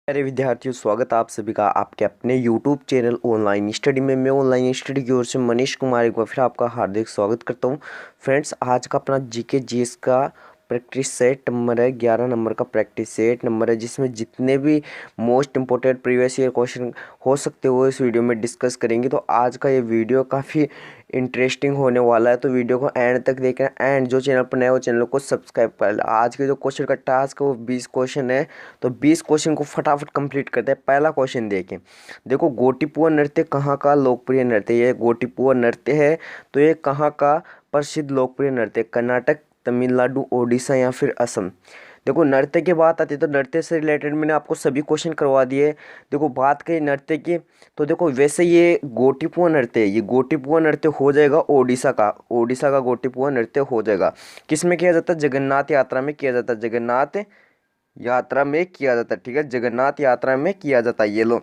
प्यारे विद्यार्थियों, स्वागत है आप सभी का आपके अपने YouTube चैनल ऑनलाइन स्टडी में। मैं ऑनलाइन स्टडी की ओर से मनीष कुमार एक बार फिर आपका हार्दिक स्वागत करता हूं। फ्रेंड्स, आज का अपना जीके जीएस का प्रैक्टिस सेट नंबर है 11 नंबर का प्रैक्टिस सेट नंबर है, जिसमें जितने भी most important previous year question हो सकते हो इस वीडियो में डिस्कस करेंगे। तो आज का ये वीडियो काफ़ी इंटरेस्टिंग होने वाला है, तो वीडियो को एंड तक देखना। एंड जो चैनल पर नए हो चैनल को सब्सक्राइब कर लें। आज के जो क्वेश्चन का टास्क है वो 20 क्वेश्चन है, तो 20 क्वेश्चन को फटाफट कंप्लीट करते हैं। पहला क्वेश्चन देखें। देखो, गोटिपुआ नृत्य कहाँ का लोकप्रिय नृत्य है? ये गोटिपुआ नृत्य है, तो ये कहाँ का प्रसिद्ध लोकप्रिय नृत्य? कर्नाटक, तमिलनाडु, ओडिशा या फिर असम। देखो, नृत्य की बात आती है तो नृत्य से रिलेटेड मैंने आपको सभी क्वेश्चन करवा दिए। देखो, बात करें नृत्य की, तो देखो वैसे ये गोटिपुआ नृत्य है, ये गोटिपुआ नृत्य हो जाएगा ओडिशा का। ओडिशा का गोटिपुआ नृत्य हो जाएगा। किस में किया जाता है? जगन्नाथ यात्रा में किया जाता है। जगन्नाथ यात्रा में किया जाता है, ठीक है, जगन्नाथ यात्रा में किया जाता है। ये लो,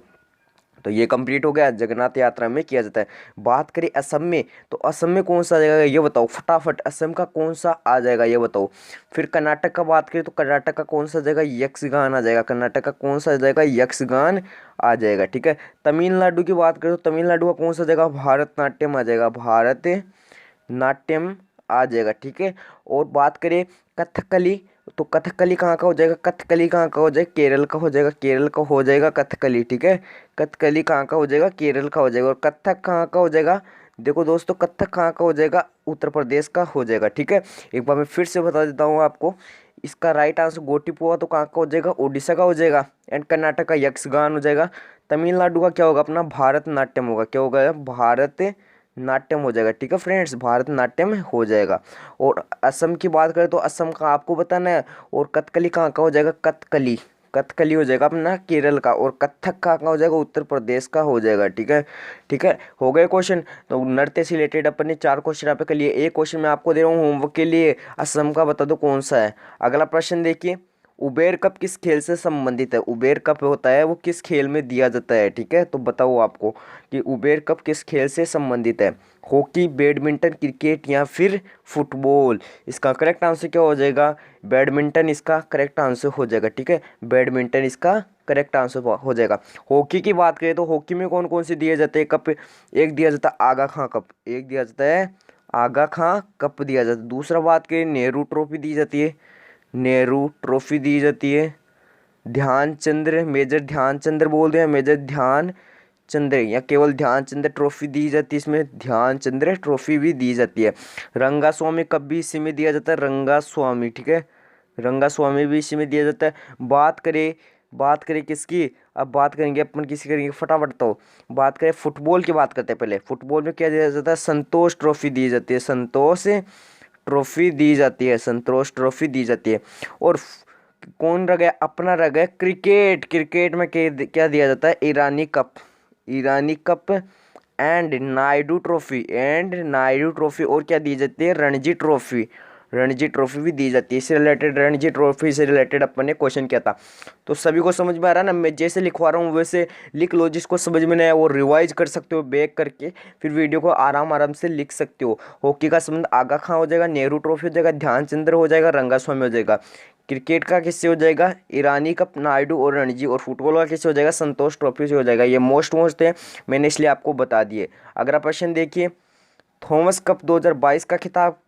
तो ये कंप्लीट हो गया, जगन्नाथ यात्रा में किया जाता है। बात करें असम में, तो असम में कौन सा आ जाएगा ये बताओ फटाफट। असम का कौन सा आ जाएगा ये बताओ। फिर कर्नाटक का बात करें तो कर्नाटक का कौन सा आ जाएगा? यक्षगान आ जाएगा। कर्नाटक का कौन सा आ जाएगा? यक्षगान आ जाएगा, ठीक है। तमिलनाडु की बात करें तो तमिलनाडु का कौन सा आ जाएगा? भारतनाट्यम आ जाएगा। भारतनाट्यम आ जाएगा, ठीक है। और बात करें कथकली, तो कथकली कहाँ का हो जाएगा? कथकली कहाँ का हो जाएगा? केरल का हो जाएगा। केरल का हो जाएगा कथकली, ठीक है। कथकली कहाँ का हो जाएगा? केरल का हो जाएगा। और कथक कहाँ का हो जाएगा? देखो दोस्तों, कथक कहाँ का हो जाएगा? उत्तर प्रदेश का हो जाएगा, ठीक है। एक बार मैं फिर से बता देता हूँ आपको, इसका राइट आंसर गोटिपुआ तो कहाँ का हो जाएगा? ओडिशा का हो जाएगा। एंड कर्नाटक का यक्षगान हो जाएगा। तमिलनाडु का क्या होगा? अपना भारतनाट्यम होगा। क्या होगा? भारत नाट्यम हो जाएगा, ठीक है फ्रेंड्स, भारतनाट्यम हो जाएगा। और असम की बात करें तो असम का आपको बताना है। और कथकली कहाँ का हो जाएगा? कथकली, कथकली हो जाएगा अपना केरल का। और कथक कहाँ का हो जाएगा? उत्तर प्रदेश का हो जाएगा, ठीक है। ठीक है, हो गए क्वेश्चन। तो नृत्य से रिलेटेड अपन ने 4 क्वेश्चन यहाँ पे कर लिए। एक क्वेश्चन मैं आपको दे रहा हूँ होमवर्क के लिए, असम का बता दो कौन सा है। अगला प्रश्न देखिए, उबेर कप किस खेल से संबंधित है? उबेर कप होता है वो किस खेल में दिया जाता है, ठीक है। तो बताओ आपको कि उबेर कप किस खेल से संबंधित है? हॉकी, बैडमिंटन, क्रिकेट या फिर फुटबॉल। इसका करेक्ट आंसर क्या हो जाएगा? बैडमिंटन इसका करेक्ट आंसर हो जाएगा, ठीक है। बैडमिंटन इसका करेक्ट आंसर हो जाएगा। हॉकी की बात करें तो हॉकी में कौन कौन से दिए जाते हैं कप? एक दिया जाता है आगा खां कप, एक दिया जाता है आगा खां कप दिया जाता है। दूसरा बात करें, नेहरू ट्रॉफी दी जाती है। नेहरू ट्रॉफी दी जाती है। ध्यानचंद्र, मेजर ध्यानचंद्र बोल रहे हैं, मेजर ध्यानचंद्र या केवल ध्यानचंद्र ट्रॉफी दी जाती है। इसमें ध्यानचंद्र ट्रॉफी भी दी जाती है। रंगास्वामी कब भी इसी में दिया जाता है? रंगास्वामी, ठीक है, रंगास्वामी भी इसी में दिया जाता है। बात करें किसकी? अब बात करेंगे अपन किसी करेंगे फटाफट। तो बात करें फुटबॉल की, बात करते हैं पहले। फुटबॉल में क्या दिया जाता है? संतोष ट्रॉफी दी जाती है। संतोष ट्रॉफी दी जाती है। संतोष ट्रॉफी दी जाती है। और कौन रह गया? अपना रह गया क्रिकेट। क्रिकेट में क्या दिया जाता है? Irani cup, Irani cup and Naidu trophy, and Naidu trophy. और क्या दी जाती है? रणजी ट्रॉफी, रणजी ट्रॉफी भी दी जाती है। इससे रिलेटेड, रणजी ट्रॉफी से रिलेटेड अपन ने क्वेश्चन किया था। तो सभी को समझ में आ रहा है ना? मैं जैसे लिखवा रहा हूँ वैसे लिख लो। जिसको समझ में नहीं आया वो रिवाइज कर सकते हो बैक करके, फिर वीडियो को आराम आराम से लिख सकते हो। हॉकी का संबंध आगा खां हो जाएगा, नेहरू ट्रॉफी हो जाएगा, ध्यानचंद्र हो जाएगा, रंगास्वामी हो जाएगा। क्रिकेट का किससे हो जाएगा? ईरानी कप, नायडू और रणजी। और फुटबॉल का किससे हो जाएगा? संतोष ट्रॉफी से हो जाएगा। ये मोस्ट है, मैंने इसलिए आपको बता दिए। अगला प्रश्न देखिए, थॉमस कप 2022 का खिताब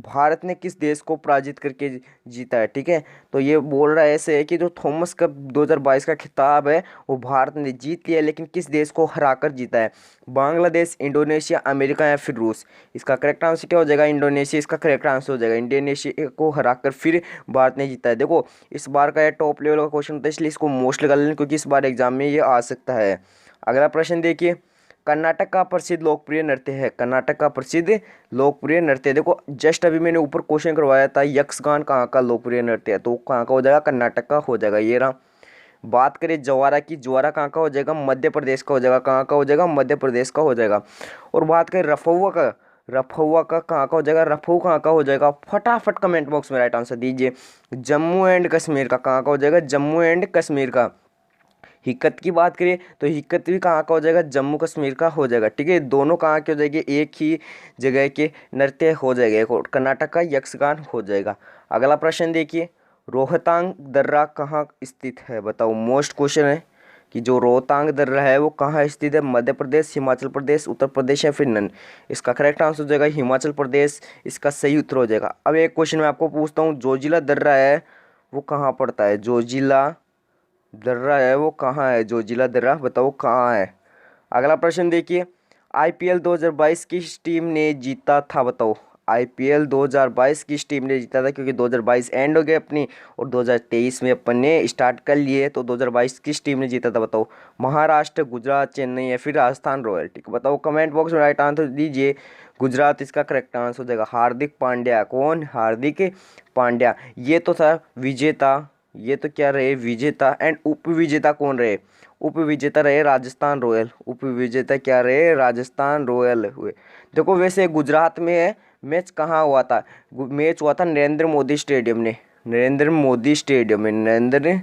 भारत ने किस देश को पराजित करके जीता है, ठीक है। तो ये बोल रहा है ऐसे है कि जो थॉमस कप 2022 का खिताब है वो भारत ने जीत लिया, लेकिन किस देश को हराकर जीता है? बांग्लादेश, इंडोनेशिया, अमेरिका या फिर रूस। इसका करेक्ट आंसर क्या हो जाएगा? इंडोनेशिया इसका करेक्ट आंसर हो जाएगा। इंडोनेशिया को हराकर फिर भारत ने जीता है। देखो, इस बार का ये टॉप लेवल का क्वेश्चन होता है, इसलिए इसको मोस्ट लगा लें क्योंकि इस बार एग्जाम में ये आ सकता है। अगला प्रश्न देखिए, कर्नाटक का प्रसिद्ध लोकप्रिय नृत्य है। कर्नाटक का प्रसिद्ध लोकप्रिय नृत्य, देखो जस्ट अभी मैंने ऊपर क्वेश्चन करवाया था, यक्षगान कहाँ का लोकप्रिय नृत्य है, तो कहाँ का हो जाएगा? कर्नाटक का हो जाएगा। ये रहा। बात करें जवारा की, जवारा कहाँ का हो जाएगा? मध्य प्रदेश का हो जाएगा। कहाँ का हो जाएगा? मध्य प्रदेश का हो जाएगा। और बात करें रफुआ का, रफुआ का कहाँ का हो जाएगा? रफू कहाँ का हो जाएगा? फटाफट कमेंट बॉक्स में राइट आंसर दीजिए। जम्मू एंड कश्मीर का कहाँ का हो जाएगा? जम्मू एंड कश्मीर का। हिकत की बात करें तो हिकत भी कहाँ का हो जाएगा? जम्मू कश्मीर का हो जाएगा, ठीक है। दोनों कहाँ के हो जाएंगे? एक ही जगह के नृत्य हो जाएगा। और कर्नाटक का यक्षगान हो जाएगा। अगला प्रश्न देखिए, रोहतांग दर्रा कहाँ स्थित है? बताओ, मोस्ट क्वेश्चन है। कि जो रोहतांग दर्रा है वो कहाँ स्थित है, मध्य प्रदेश, हिमाचल प्रदेश, उत्तर प्रदेश या फिर नन। इसका करेक्ट आंसर हो जाएगा हिमाचल प्रदेश, इसका सही उत्तर हो जाएगा। अब एक क्वेश्चन मैं आपको पूछता हूँ, जोजिला दर्रा है वो कहाँ पड़ता है, जोजिला दर्रा है वो कहाँ है, जोजिला दर्रा बताओ कहाँ है। अगला प्रश्न देखिए, आईपीएल 2022 किस टीम ने जीता था बताओ, आईपीएल 2022 किस टीम ने जीता था, क्योंकि 2022 एंड हो गए अपनी और 2023 में अपन ने स्टार्ट कर लिए, तो 2022 किस टीम ने जीता था बताओ, महाराष्ट्र, गुजरात, चेन्नई या फिर राजस्थान रॉयल। ठीक है, बताओ कमेंट बॉक्स में राइट आंसर दीजिए। गुजरात इसका करेक्ट आंसर हो जाएगा। हार्दिक पांड्या, कौन, हार्दिक पांड्या, ये तो था विजेता, ये तो क्या रहे विजेता, एंड उप विजेता कौन रहे, उप विजेता रहे राजस्थान रॉयल, उप विजेता क्या रहे, राजस्थान रॉयल हुए। देखो वैसे गुजरात में है, मैच कहाँ हुआ था, मैच हुआ था नरेंद्र मोदी स्टेडियम में, नरेंद्र मोदी स्टेडियम में, नरेंद्र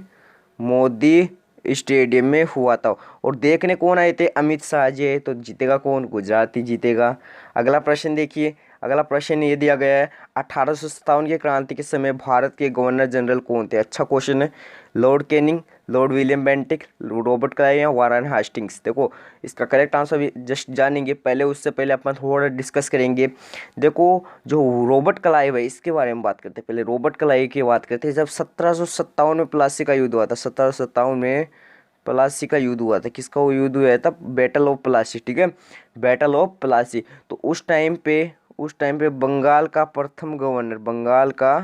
मोदी स्टेडियम में हुआ था। और देखने कौन आए थे, अमित शाह जी, तो जीतेगा कौन, गुजरात ही जीतेगा। अगला प्रश्न देखिए, अगला प्रश्न ये दिया गया है, 1857 की क्रांति के समय भारत के गवर्नर जनरल कौन थे। अच्छा क्वेश्चन है। Lord Canning, Lord William Bentinck, Robert Clive या वारेन हेस्टिंग्स। देखो इसका करेक्ट आंसर भी जस्ट जानेंगे, पहले उससे पहले अपन थोड़ा डिस्कस करेंगे। देखो जो रॉबर्ट क्लाइव है इसके बारे में बात करते हैं, पहले रॉबर्ट क्लाइव की बात करते हैं। जब 1757 में प्लासी का युद्ध हुआ था, 1757 में प्लासी का युद्ध हुआ था, किसका वो युद्ध हुआ था, बैटल ऑफ प्लासी। ठीक है, बैटल ऑफ प्लासी। तो उस टाइम पे बंगाल का प्रथम गवर्नर, बंगाल का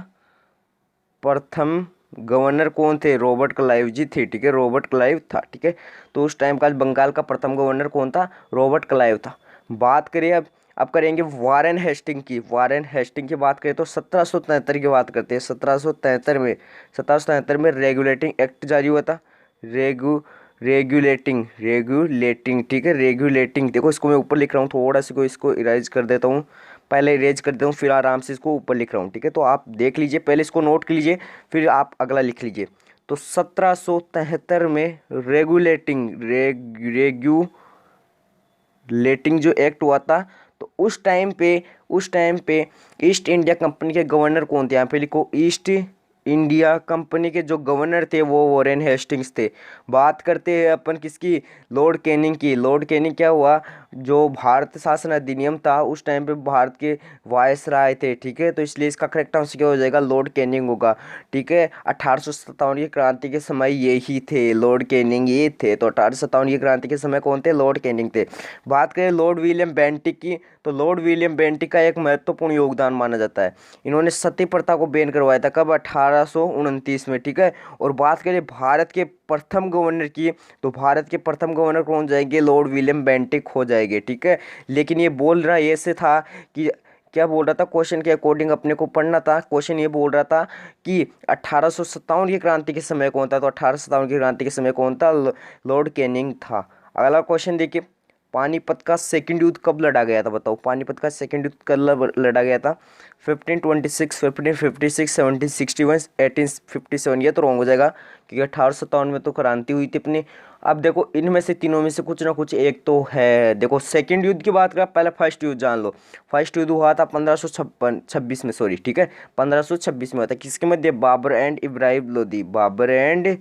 प्रथम गवर्नर कौन थे, रॉबर्ट क्लाइव जी थे। ठीक है, रॉबर्ट क्लाइव था। ठीक है, तो उस टाइम का बंगाल का प्रथम गवर्नर कौन था, रॉबर्ट क्लाइव था। बात करिए अब करेंगे वारेन हेस्टिंग की, वारेन हेस्टिंग की बात करें तो 1773 की बात करते हैं। 1773 में रेगुलेटिंग एक्ट जारी हुआ था, रेगुलेटिंग। ठीक है, रेगुलेटिंग। देखो इसको मैं ऊपर लिख रहा हूँ, थोड़ा सा इसको इरेज कर देता हूँ, पहले इरेज कर देता हूँ फिर आराम से इसको ऊपर लिख रहा हूँ। ठीक है, तो आप देख लीजिए, पहले इसको नोट कर लीजिए फिर आप अगला लिख लीजिए। तो 1773 में रेगुलेटिंग जो एक्ट हुआ था, तो उस टाइम पे ईस्ट इंडिया कंपनी के गवर्नर कौन थे, यहाँ पे लिखो, ईस्ट इंडिया कंपनी के जो गवर्नर थे वो वॉरेन हेस्टिंग्स थे। बात करते हैं अपन किसकी, लॉर्ड कैनिंग की। लॉर्ड कैनिंग क्या हुआ, जो भारत शासन अधिनियम था उस टाइम पे भारत के वायसराय थे। ठीक है, तो इसलिए इसका करेक्ट आंसर क्या हो जाएगा, लॉर्ड कैनिंग होगा। ठीक है, 1857 की क्रांति के समय ये ही थे, लॉर्ड कैनिंग ये थे। तो 1857 की क्रांति के समय कौन थे, लॉर्ड कैनिंग थे। बात करें लॉर्ड विलियम बेंटिक की, तो लॉर्ड विलियम बेंटिक का एक महत्वपूर्ण योगदान माना जाता है, इन्होंने सती प्रथा को बैन करवाया था, कब, 1829 में। ठीक है, और बात करें भारत के प्रथम गवर्नर की, तो भारत के प्रथम गवर्नर कौन जाएंगे, लॉर्ड विलियम बेंटिक हो जाएंगे। ठीक है, लेकिन ये बोल रहा ऐसे था कि, क्या बोल रहा था, क्वेश्चन के अकॉर्डिंग अपने को पढ़ना था। क्वेश्चन ये बोल रहा था कि 1857 की क्रांति के समय कौन था, तो 1857 की क्रांति के समय कौन था, लॉर्ड कैनिंग था। अगला क्वेश्चन देखिए, पानीपत का सेकंड युद्ध कब लड़ा गया था बताओ, पानीपत का सेकंड युद्ध कब लड़ा गया था, 1526, 1556, 1761, 1857। ये तो रॉन्ग हो जाएगा क्योंकि 1857 में तो क्रांति हुई थी अपनी। अब देखो इनमें से तीनों में से कुछ ना कुछ एक तो है। देखो सेकंड युद्ध की बात करें, पहले फर्स्ट युद्ध जान लो। फर्स्ट युद्ध हुआ था 1556 में, सॉरी, ठीक है, 1526 में हुआ था, किसके मध्य, बाबर एंड इब्राहिम लोदी, बाबर एंड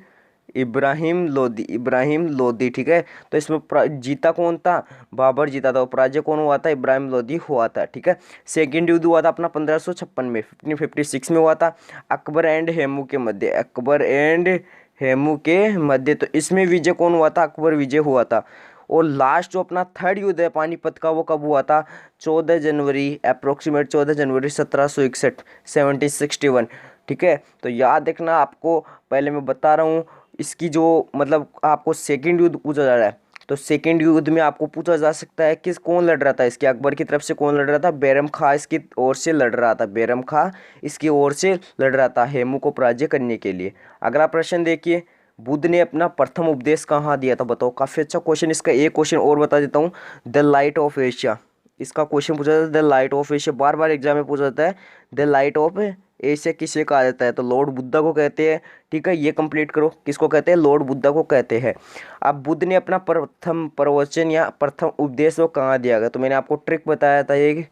इब्राहिम लोदी। ठीक है, तो इसमें जीता कौन था, बाबर जीता था, और पराजय कौन हुआ था, इब्राहिम लोदी हुआ था। ठीक है, सेकंड युद्ध हुआ था अपना 1556 में, 1556 में हुआ था, अकबर एंड हेमू के मध्य, अकबर एंड हेमू के मध्य। तो इसमें विजय कौन हुआ था, अकबर विजय हुआ था। और लास्ट जो अपना थर्ड युद्ध है पानीपत का, वो कब हुआ था, 14 जनवरी, अप्रोक्सीमेट 14 जनवरी 1761, 1761। ठीक है, तो याद रखना, आपको पहले मैं बता रहा हूँ इसकी जो मतलब आपको सेकंड युद्ध पूछा जा रहा है, तो सेकंड युद्ध में आपको पूछा जा सकता है कि कौन लड़ रहा था इसके, अकबर की तरफ से कौन लड़ रहा था, बैरम खां इसकी ओर से लड़ रहा था, बैरम खां इसकी ओर से लड़ रहा था हेमू को पराजय करने के लिए। अगला प्रश्न देखिए, बुद्ध ने अपना प्रथम उपदेश कहाँ दिया था बताओ, काफ़ी अच्छा क्वेश्चन। इसका एक क्वेश्चन और बता देता हूँ, द लाइट ऑफ एशिया, इसका क्वेश्चन पूछा जाता है, the light of Asia, bar bar exam में पूछा जाता है, द लाइट ऑफ एशिया किसे कहा जाता है, तो लॉर्ड बुद्धा को कहते हैं। ठीक है, ये कंप्लीट करो, किसको कहते हैं, लॉर्ड बुद्धा को कहते हैं। अब बुद्ध ने अपना प्रथम प्रवचन या प्रथम उपदेश वो कहाँ दिया गया, तो मैंने आपको ट्रिक बताया था, ये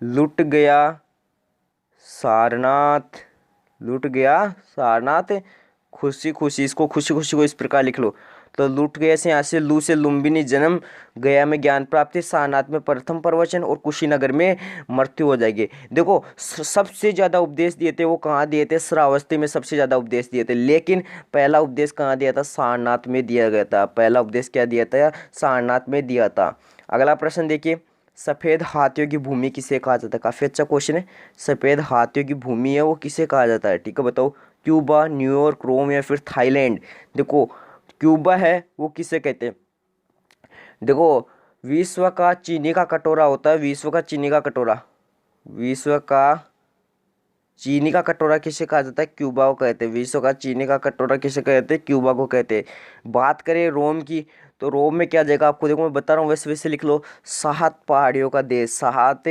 लुट गया सारनाथ, लुट गया सारनाथ खुशी खुशी, इसको खुशी खुशी को इस प्रकार लिख लो, तो लूट गया से यहाँ से लू से लुम्बिनी जन्म, गया में ज्ञान प्राप्ति, सारनाथ में प्रथम प्रवचन और कुशीनगर में मृत्यु हो जाएगी। देखो सबसे ज़्यादा उपदेश दिए थे वो कहाँ दिए थे, श्रावस्ती में सबसे ज़्यादा उपदेश दिए थे, लेकिन पहला उपदेश कहाँ दिया था, सारनाथ में दिया गया था। पहला उपदेश क्या दिया था, सारनाथ में दिया था। अगला प्रश्न देखिए, सफ़ेद हाथियों की भूमि किसे कहा जाता है। काफ़ी अच्छा क्वेश्चन है। सफ़ेद हाथियों की भूमि है वो किसे कहा जाता है, ठीक है बताओ। क्यूबा, न्यूयॉर्क, रोम या फिर थाईलैंड। देखो क्यूबा है वो किसे कहते हैं, देखो विश्व का चीनी का कटोरा होता है, विश्व का चीनी का कटोरा, विश्व का चीनी का कटोरा किसे कहा जाता है, क्यूबा को कहते हैं। विश्व का चीनी का कटोरा किसे कहते हैं, क्यूबा को कहते हैं। बात करें रोम की, तो रोम में क्या जगह आपको, देखो मैं बता रहा हूँ वैसे वैसे लिख लो। सात पहाड़ियों का देश, सात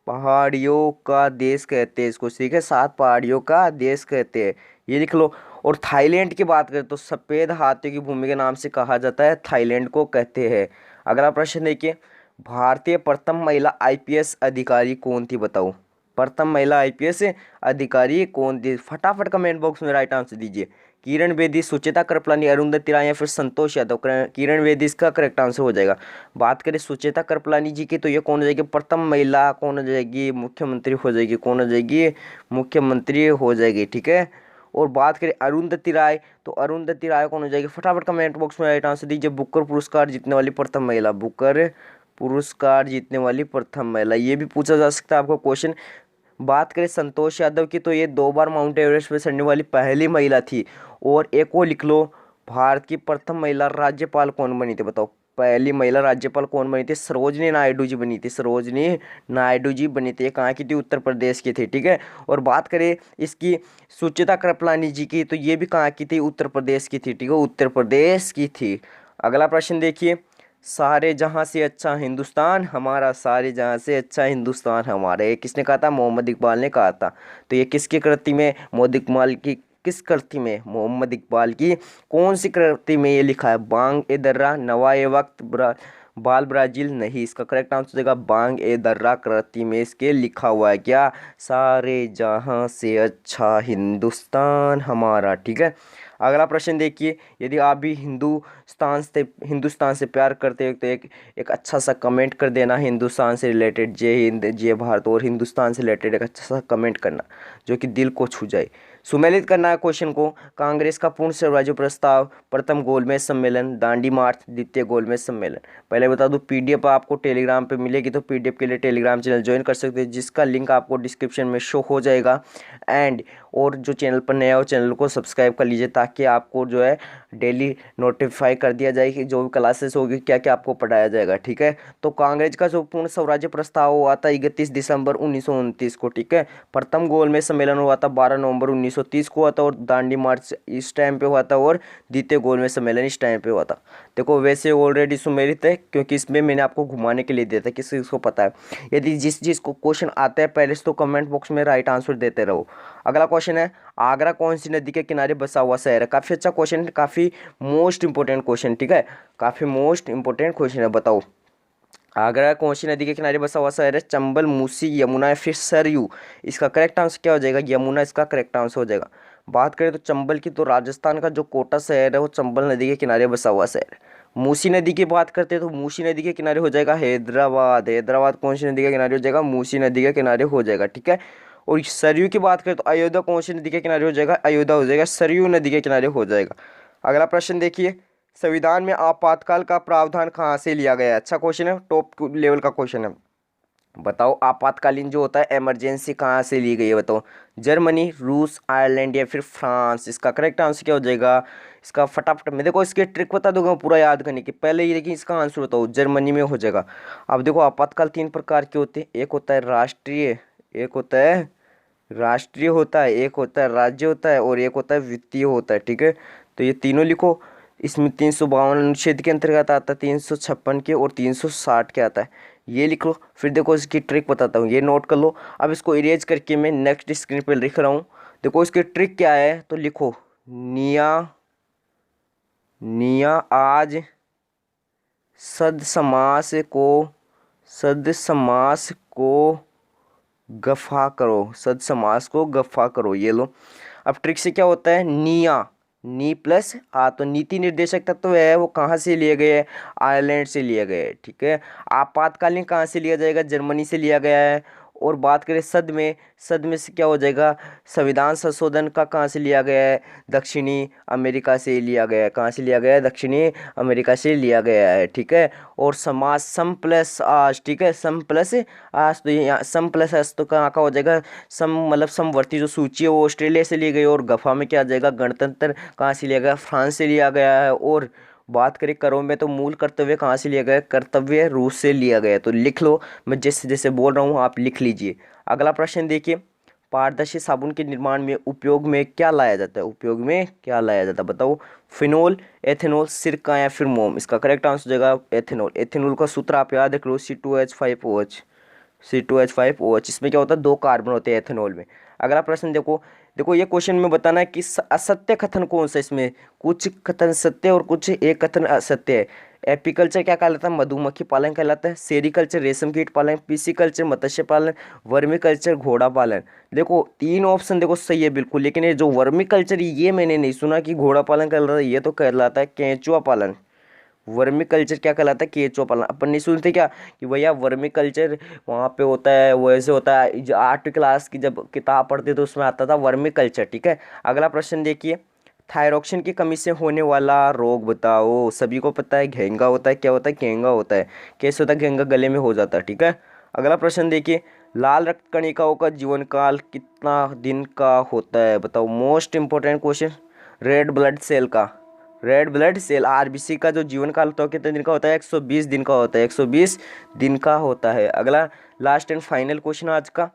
पहाड़ियों का देश कहते हैं इसको, ठीक है, सात पहाड़ियों का देश कहते हैं, ये लिख लो। और थाईलैंड की बात करें तो सफ़ेद हाथियों की भूमि के नाम से कहा जाता है, थाईलैंड को कहते हैं। अगला प्रश्न देखिए, भारतीय प्रथम महिला आईपीएस अधिकारी कौन थी, बताओ। प्रथम महिला आईपीएस अधिकारी कौन थी, फटाफट कमेंट बॉक्स में राइट आंसर दीजिए। किरण बेदी, सुचेता कृपलानी, अरुंधति राय या फिर संतोष यादव। किरण बेदी इसका करेक्ट आंसर हो जाएगा। बात करें सुचेता कृपलानी जी की, तो ये कौन हो जाएगी, प्रथम महिला कौन हो जाएगी, मुख्यमंत्री हो जाएगी, कौन हो जाएगी, मुख्यमंत्री हो जाएगी, ठीक है। और बात करें अरुंधति राय, तो अरुंधति राय कौन हो जाएगी, फटाफट कमेंट बॉक्स में राइट आंसर दीजिए। बुकर पुरस्कार जीतने वाली प्रथम महिला, बुकर पुरस्कार जीतने वाली प्रथम महिला, ये भी पूछा जा सकता है आपको क्वेश्चन। बात करें संतोष यादव की, तो ये 2 बार माउंट एवरेस्ट पर चढ़ने वाली पहली महिला थी। और एक और लिख लो, भारत की प्रथम महिला राज्यपाल कौन बनी थी, बताओ। पहली महिला राज्यपाल कौन बनी थी, सरोजनी नायडू जी बनी थी, सरोजनी नायडू जी बनी थी। ये कहाँ की थी, उत्तर प्रदेश की थी, ठीक है। और बात करें इसकी सुचिता कृपलानी जी की, तो ये भी कहाँ की थी, उत्तर प्रदेश की थी, ठीक है, उत्तर प्रदेश की थी। अगला प्रश्न देखिए, सारे जहां से अच्छा हिंदुस्तान हमारा, सारे जहां से अच्छा हिंदुस्तान हमारा, ये किसने कहा था, मोहम्मद इकबाल ने कहा था। तो ये किसकी कृति में, मोहम्मद इकबाल की, किस कृति में, मोहम्मद इकबाल की कौन सी कृति में ये लिखा है, बांग ए दर्रा, नवा ए वक्त, बाल ब्राजील, नहीं, इसका करेक्ट आंसर देगा बांग ए दर्रा कृति में इसके लिखा हुआ है क्या, सारे जहां से अच्छा हिंदुस्तान हमारा, ठीक है। अगला प्रश्न देखिए, यदि आप भी हिंदुस्तान से प्यार करते हो तो एक अच्छा सा कमेंट कर देना, हिंदुस्तान से रिलेटेड, जय हिंद जय भारत, और हिंदुस्तान से रिलेटेड एक अच्छा सा कमेंट करना जो कि दिल को छू जाए। सुमेलित करना है क्वेश्चन को। कांग्रेस का पूर्ण स्वराज्य प्रस्ताव, प्रथम गोलमेज सम्मेलन, दांडी मार्च, द्वितीय गोलमेज सम्मेलन। पहले बता दूं पीडीएफ आपको टेलीग्राम पे मिलेगी, तो पीडीएफ के लिए टेलीग्राम चैनल ज्वाइन कर सकते हैं, जिसका लिंक आपको डिस्क्रिप्शन में शो हो जाएगा। एंड और जो चैनल पर नया हो चैनल को सब्सक्राइब कर लीजिए, ताकि आपको जो है डेली नोटिफाई कर दिया जाए कि जो भी क्लासेस होगी क्या क्या आपको पढ़ाया जाएगा, ठीक है। तो कांग्रेस का जो पूर्ण स्वराज्य प्रस्ताव हुआ था 31 दिसंबर 1929 को, ठीक है। प्रथम गोलमेज सम्मेलन हुआ था 12 नवंबर 1930 को हुआ था, और दांडी मार्च इस टाइम पे हुआ था, और द्वितीय गोलमेज सम्मेलन इस टाइम पे हुआ था। देखो वैसे ऑलरेडी सुमेलित है, क्योंकि इसमें मैंने आपको घुमाने के लिए दिया था, किसी को पता है। यदि जिस को क्वेश्चन आता है पहले से, तो कमेंट बॉक्स में राइट आंसर देते रहो। अगला क्वेश्चन है, आगरा कौन सी नदी के किनारे बसा हुआ शहर है। काफ़ी अच्छा क्वेश्चन है, काफ़ी मोस्ट इंपोर्टेंट क्वेश्चन, ठीक है, काफ़ी मोस्ट इंपोर्टेंट क्वेश्चन है। बताओ आगरा कौन सी नदी के किनारे बसा हुआ शहर है, चंबल, मूसी, यमुना या फिर सरयू। इसका करेक्ट आंसर क्या हो जाएगा, यमुना इसका करेक्ट आंसर हो जाएगा। बात करें तो चंबल की, तो राजस्थान का जो कोटा शहर है वो चंबल नदी के किनारे बसा हुआ शहर है। मूसी नदी की बात करते हैं तो मूसी नदी के किनारे हो जाएगा हैदराबाद। हैदराबाद कौन सी नदी के किनारे हो जाएगा, मूसी नदी के किनारे हो जाएगा, ठीक है। और सरयू की बात करें तो अयोध्या कौन सी नदी के किनारे हो जाएगा, अयोध्या हो जाएगा, सरयू नदी के किनारे हो जाएगा। अगला प्रश्न देखिए, संविधान में आपातकाल का प्रावधान कहाँ से लिया गया है। अच्छा क्वेश्चन है, टॉप लेवल का क्वेश्चन है। बताओ आपातकालीन जो होता है इमरजेंसी कहाँ से ली गई है, बताओ। जर्मनी, रूस, आयरलैंड या फिर फ्रांस। इसका करेक्ट आंसर क्या हो जाएगा, इसका फटाफट मैं देखो इसके ट्रिक बता दूंगा पूरा याद करने की, पहले ये देखिए इसका आंसर बताओ, जर्मनी में हो जाएगा। अब देखो आपातकाल 3 प्रकार के होते हैं, एक होता है राष्ट्रीय, एक होता है राष्ट्रीय होता है, एक होता है राज्य होता है, और एक होता है वित्तीय होता है, ठीक है। तो ये तीनों लिखो। इसमें 352 अनुच्छेद के अंतर्गत आता है, 356 के और 360 के आता है, ये लिख लो। फिर देखो इसकी ट्रिक बताता हूँ, ये नोट कर लो। अब इसको इरेज करके मैं नेक्स्ट स्क्रीन पर लिख रहा हूँ। देखो इसकी ट्रिक क्या है, तो लिखो निया निया आज सद समास को गफा करो, सद समास को गफा करो, ये लो। अब ट्रिक से क्या होता है, निया नी प्लस आ, तो नीति निर्देशक तत्व है वो कहाँ से लिए गए हैं? आयरलैंड से लिया गया है, ठीक है। आपातकालीन कहाँ से लिया जाएगा? जर्मनी से लिया गया है। और बात करें सद में से क्या हो जाएगा? संविधान संशोधन का कहाँ से लिया गया है? दक्षिणी अमेरिका से लिया गया है। कहाँ से लिया गया है? दक्षिणी अमेरिका से लिया गया है, ठीक है। और समाज सम प्लस आज, ठीक है, सम प्लस आज, तो यहाँ सम प्लस आज तो कहाँ का हो जाएगा? सम मतलब समवर्ती जो सूची है वो ऑस्ट्रेलिया से ली गई। और गफा में क्या आ जाएगा? गणतंत्र कहाँ से लिया गया? फ्रांस से लिया गया है। और बात करें करों में तो मूल कर्तव्य कहाँ से लिया गया है? कर्तव्य रूस से लिया गया है। तो लिख लो, मैं जैसे जैसे बोल रहा हूँ आप लिख लीजिए। अगला प्रश्न देखिए, पारदर्शी साबुन के निर्माण में उपयोग में क्या लाया जाता है? उपयोग में क्या लाया जाता है बताओ? फिनोल, एथेनॉल, सिरका या फिर मोम? इसका करेक्ट आंसर हो जाएगा एथेनॉल। एथेनॉल का सूत्र आप याद रख लो, C2H5OH। C2H5OH। इसमें क्या होता है? 2 कार्बन होते हैं एथेनॉल में। अगला प्रश्न देखो, देखो ये क्वेश्चन में बताना है कि असत्य कथन कौन सा? इसमें कुछ कथन सत्य और कुछ एक कथन असत्य है। एपीकल्चर क्या कहलाता है? मधुमक्खी पालन कहलाता है। सेरीकल्चर रेशम कीट पालन, पीसीकल्चर मत्स्य पालन, वर्मी कल्चर घोड़ा पालन। देखो 3 ऑप्शन देखो सही है बिल्कुल, लेकिन ये जो वर्मी कल्चर ये मैंने नहीं सुना कि घोड़ा पालन कहलाता है। ये तो कहलाता है केंचुआ पालन। वर्मी कल्चर क्या कहलाता है? केंचुआ पालन। अपन नहीं सुनते क्या कि भैया वर्मी कल्चर वहाँ पे होता है, वो ऐसे होता है। जो 8वीं क्लास की जब किताब पढ़ते तो उसमें आता था वर्मी कल्चर, ठीक है। अगला प्रश्न देखिए, थायरॉक्सिन की कमी से होने वाला रोग बताओ। सभी को पता है घेंगा होता है। क्या होता है? घेंगा होता है। कैसे होता है? घेंगा गले में हो जाता है, ठीक है। अगला प्रश्न देखिए, लाल रक्त कणिकाओं का जीवन काल कितना दिन का होता है बताओ? Most important question. Red blood cell का, रेड ब्लड सेल आरबीसी का जो जीवन काल होता है कितने दिन का होता है? 120 दिन का होता है। 120 दिन का होता है। अगला लास्ट एंड फाइनल क्वेश्चन आज का,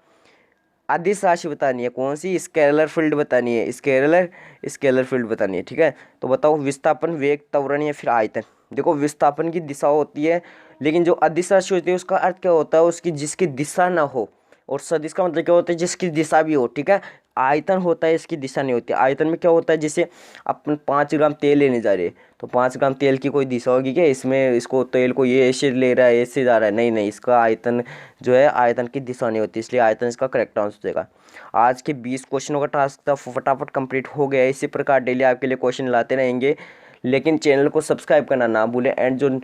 अदिश राशि बतानी है। कौन सी? स्केलर फील्ड बतानी है। स्केलर फील्ड बतानी है, ठीक है। तो बताओ, विस्थापन, वेग, त्वरण या फिर आयतन? देखो विस्थापन की दिशा होती है, लेकिन जो अदिश राशि होती है उसका अर्थ क्या होता है? उसकी जिसकी दिशा ना हो। और सदिश का मतलब क्या होता है? जिसकी दिशा भी हो, ठीक है। आयतन होता है, इसकी दिशा नहीं होती। आयतन में क्या होता है? जैसे अपन 5 ग्राम तेल लेने जा रहे हैं, तो 5 ग्राम तेल की कोई दिशा होगी क्या? इसमें इसको तेल को ये ऐसे ले रहा है, ऐसे जा रहा है, नहीं नहीं, इसका आयतन जो है आयतन की दिशा नहीं होती, इसलिए आयतन इसका करेक्ट आंसर देगा। आज के 20 क्वेश्चनों का टास्क था, फटाफट कंप्लीट हो गया। इसी प्रकार डेली आपके लिए क्वेश्चन लाते रहेंगे, लेकिन चैनल को सब्सक्राइब करना ना भूलें। एंड जो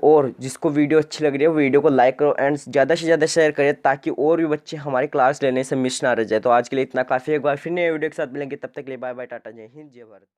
और जिसको वीडियो अच्छी लग रही है वीडियो को लाइक करो एंड ज़्यादा से ज़्यादा शेयर करें, ताकि और भी बच्चे हमारी क्लास लेने से मिस ना रह जाए। तो आज के लिए इतना काफ़ी है। एक बार फिर नए वीडियो के साथ मिलेंगे, तब तक के लिए बाय बाय, टाटा, जय हिंद, जय भारत।